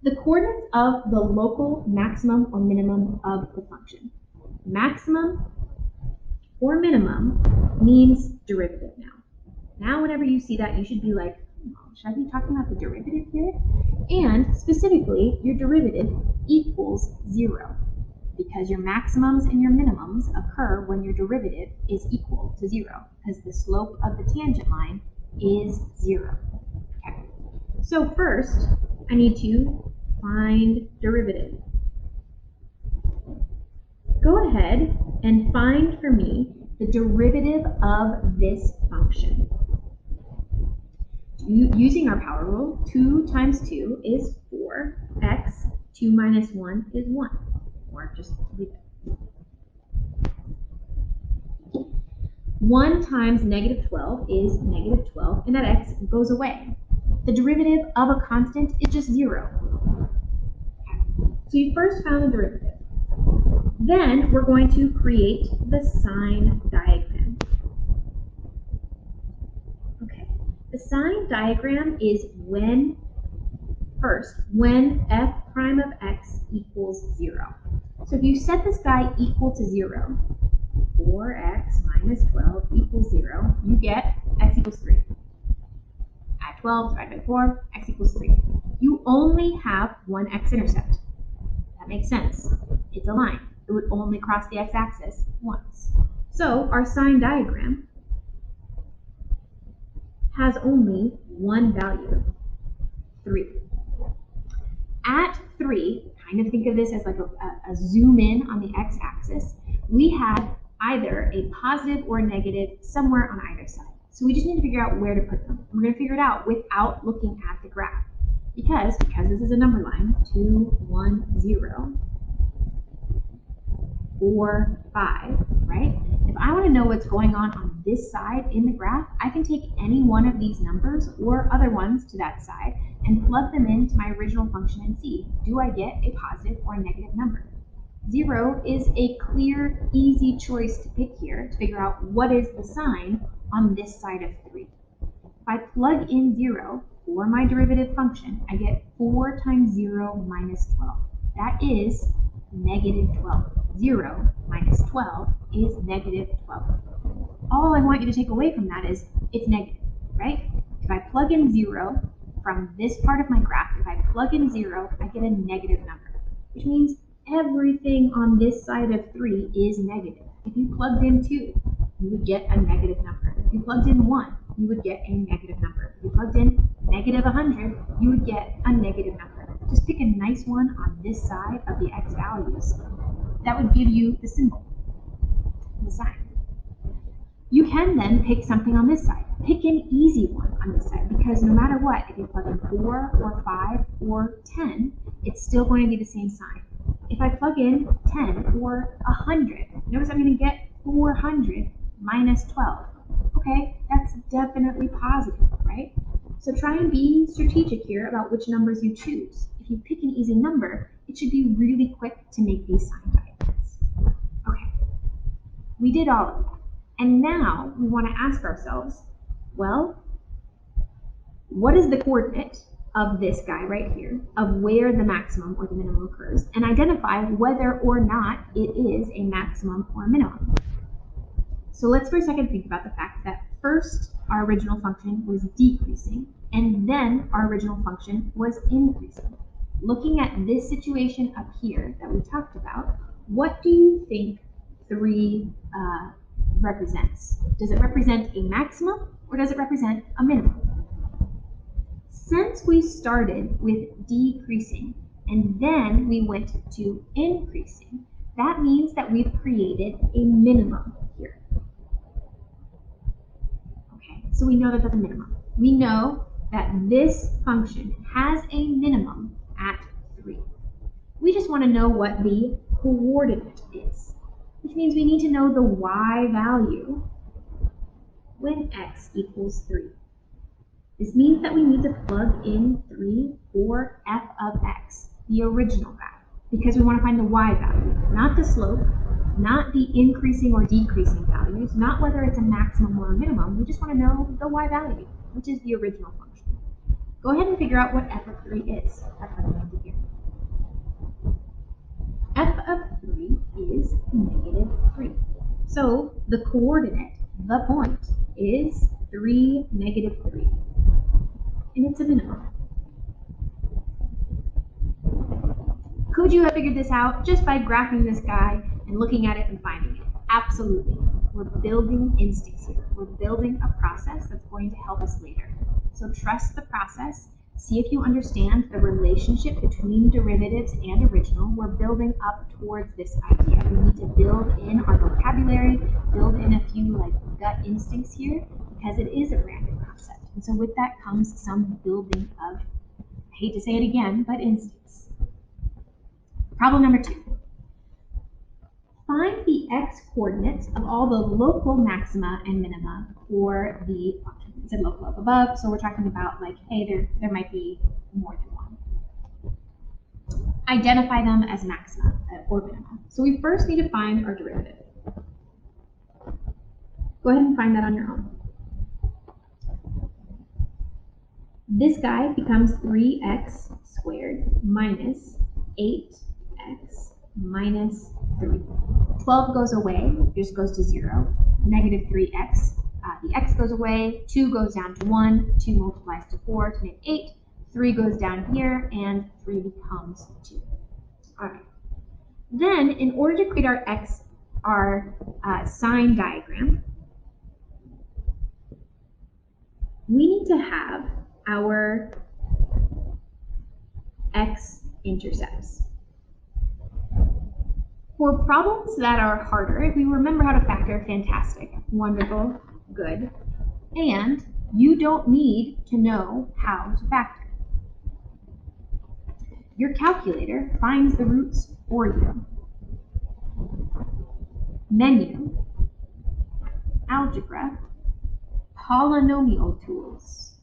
The coordinates of the local maximum or minimum of the function. Maximum or minimum means derivative now. Now whenever you see that, you should be like, oh, should I be talking about the derivative here? And specifically, your derivative equals 0, because your maximums and your minimums occur when your derivative is equal to 0, because the slope of the tangent line is 0. Okay. So first, I need to find derivative. Go ahead and find for me the derivative of this function. Using our power rule, 2 times 2 is 4, x, 2 minus 1 is 1, or just leave it. 1 times negative 12 is negative 12, and that x goes away. The derivative of a constant is just 0. Okay. So you first found the derivative. Then we're going to create the sign diagram. Okay. The sign diagram is when f prime of x equals 0. So if you set this guy equal to 0, 4x minus 12 equals 0, you get x equals 3. Add 12 divided by 4, x equals 3. You only have one x-intercept. That makes sense. It's a line. It would only cross the x-axis once. So our sign diagram has only one value, 3. At 3, kind of think of this as like a zoom in on the x-axis, we had either a positive or a negative somewhere on either side. So we just need to figure out where to put them. We're going to figure it out without looking at the graph. Because this is a number line, 2, 1, 0, 4, 5, right? If I want to know what's going on this side in the graph, I can take any one of these numbers or other ones to that side and plug them into my original function and see, do I get a positive or a negative number? 0 is a clear, easy choice to pick here to figure out what is the sign on this side of 3. If I plug in 0 for my derivative function, I get 4 times 0 minus 12. That is negative 12. 0 minus 12 is negative 12. All I want you to take away from that is it's negative, right? If I plug in 0 from this part of my graph, if I plug in 0, I get a negative number, which means everything on this side of 3 is negative. If you plugged in 2, you would get a negative number. If you plugged in 1, you would get a negative number. If you plugged in negative 100, you would get a negative number. Just pick a nice one on this side of the x values. That would give you the symbol, the sign. You can then pick something on this side. Pick an easy one on this side, because no matter what, if you plug in 4 or 5 or 10, it's still going to be the same sign. If I plug in 10 or 100, notice I'm going to get 400 minus 12. Okay, that's definitely positive, right? So try and be strategic here about which numbers you choose. If you pick an easy number, it should be really quick to make these sign diagrams. Okay, we did all of that. And now we want to ask ourselves, well, what is the coordinate of this guy right here, of where the maximum or the minimum occurs, and identify whether or not it is a maximum or a minimum. So let's for a second think about the fact that first our original function was decreasing, and then our original function was increasing. Looking at this situation up here that we talked about, what do you think 3 represents? Does it represent a maximum or does it represent a minimum? Since we started with decreasing and then we went to increasing, that means that we've created a minimum here. Okay, so we know that that's a minimum. We know that this function has a minimum at 3. We just want to know what the coordinate is, which means we need to know the y value when x equals 3. This means that we need to plug in 3 for f of x, the original value, because we want to find the y value, not the slope, not the increasing or decreasing values, not whether it's a maximum or a minimum. We just want to know the y value, which is the original function. Go ahead and figure out what f of 3 is. That's what I'm going to do here. is -3. So the coordinate, the point, is 3, -3. And it's a minimum. Could you have figured this out just by graphing this guy and looking at it and finding it? Absolutely. We're building instincts here. We're building a process that's going to help us later. So trust the process. See if you understand the relationship between derivatives and original. We're building up towards this idea. We need to build in our vocabulary, build in a few gut instincts here, because it is a brand new concept. And so with that comes some building of, I hate to say it again, but instincts. Problem number 2. Find the x-coordinates of all the local maxima and minima for the function. It said local up above, so we're talking about hey, there might be more than one. Identify them as maxima or minima. So we first need to find our derivative. Go ahead and find that on your own. This guy becomes 3x squared minus 8x minus 3. 12 goes away, it just goes to 0. -3x, the x goes away, 2 goes down to 1, 2 multiplies to 4 to make 8, 3 goes down here, and 3 becomes 2. All right. Then, in order to create our sign diagram, we need to have our x-intercepts. For problems that are harder, if we remember how to factor, fantastic, wonderful, good. And you don't need to know how to factor. Your calculator finds the roots for you. Menu, algebra, polynomial tools.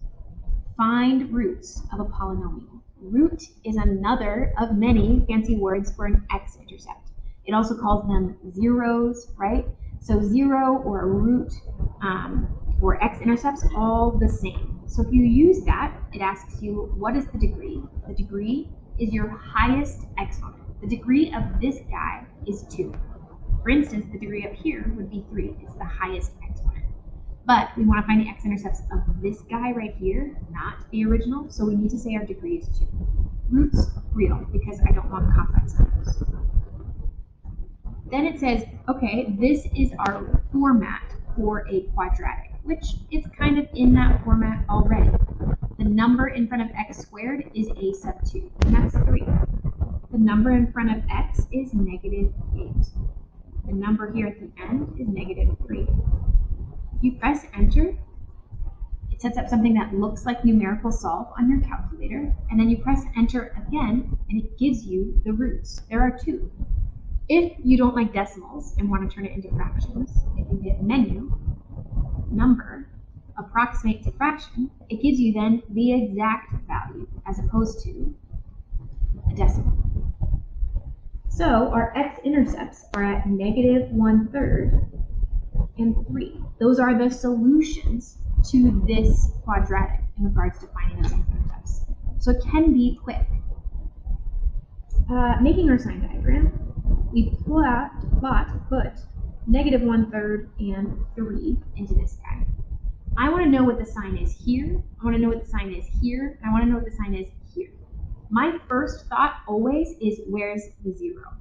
Find roots of a polynomial. Root is another of many fancy words for an x-intercept. It also calls them zeros, right? So 0 or a root or x-intercepts, all the same. So if you use that, it asks you, what is the degree? The degree is your highest exponent. The degree of this guy is 2. For instance, the degree up here would be 3. It's the highest exponent. But we want to find the x-intercepts of this guy right here, not the original, so we need to say our degree is 2. Roots, real, because I don't want complex numbers. Then it says, okay, this is our format for a quadratic, which is kind of in that format already. The number in front of x squared is a sub 2, and that's 3. The number in front of x is -8. The number here at the end is -3. You press enter, it sets up something that looks like numerical solve on your calculator, and then you press enter again, and it gives you the roots. There are 2. If you don't like decimals and want to turn it into fractions, if you hit menu, number, approximate to fraction, it gives you then the exact value as opposed to a decimal. So our x-intercepts are at -1/3 and 3. Those are the solutions to this quadratic in regards to finding those x-intercepts. So it can be quick. Making our sign diagram, we put -1/3 and 3 into this guy. I want to know what the sign is here. I want to know what the sign is here. And I want to know what the sign is here. My first thought always is, where's the 0?